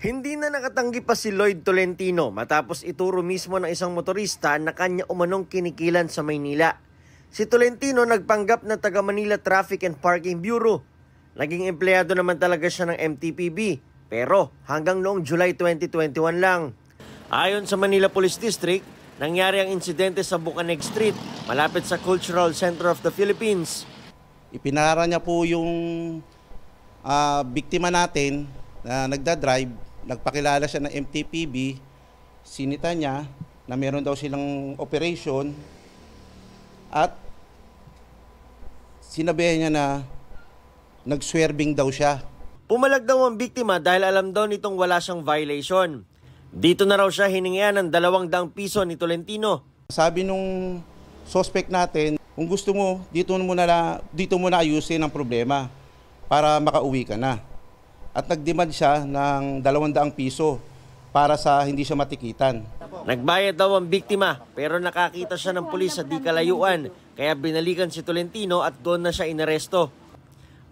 Hindi na nakatanggi pa si Lloyd Tolentino matapos ituro mismo ng isang motorista na kanya umanong kinikilan sa Maynila. Si Tolentino nagpanggap na taga Manila Traffic and Parking Bureau. Naging empleyado naman talaga siya ng MTPB, pero hanggang noong July 2021 lang. Ayon sa Manila Police District, nangyari ang insidente sa Bucaneg Street, malapit sa Cultural Center of the Philippines. Ipinara niya po yung biktima natin na nagdadrive, nagpakilala siya ng MTPB, sinita niya na meron daw silang operation at sinabihan niya na nagswerving daw siya. Pumalag daw ang biktima dahil alam daw nitong wala siyang violation. Dito na raw siya hiningian ng 200 piso ni Tolentino. Sabi nung suspect natin, kung gusto mo, dito mo na ayusin ang problema para makauwi ka na. At nagdemand siya ng 200 piso para sa hindi siya matikitan. Nagbayad daw ang biktima pero nakakita siya ng pulis sa di kalayuan kaya binalikan si Tolentino at doon na siya inaresto.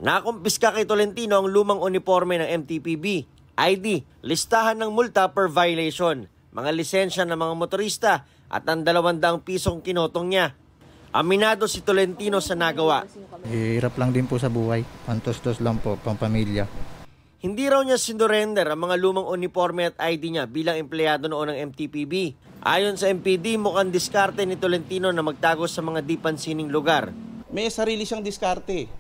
Nakumpiska kay Tolentino ang lumang uniforme ng MTPB, ID, listahan ng multa per violation, mga lisensya ng mga motorista at ang 200 pisong kinotong niya. Aminado si Tolentino sa nagawa. Hirap lang din po sa buhay, pantos-tos lang po, pampamilya. Hindi raw niya sinurrender ang mga lumang uniforme at ID niya bilang empleyado noon ng MTPB. Ayon sa MPD, mukhang diskarte ni Tolentino na magtago sa mga di pansining lugar. May sarili siyang diskarte.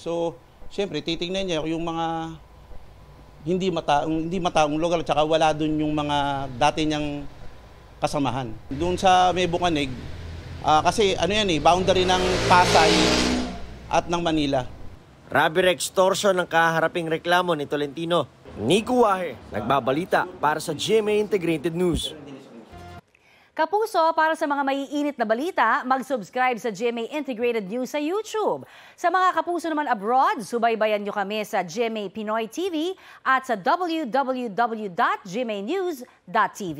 So, siyempre, titingnan niya yung mga hindi mataong lugar at saka wala dun yung mga dati niyang kasamahan. Doon sa may Bucaneg, kasi boundary ng Pasay at ng Manila. Robbery extortion ang kaharaping reklamo ni Tolentino. Nico Wahe, nagbabalita para sa GMA Integrated News. Kapuso, para sa mga maiinit na balita, mag-subscribe sa GMA Integrated News sa YouTube. Sa mga kapuso naman abroad, subaybayan nyo kami sa GMA Pinoy TV at sa www.gmanews.tv.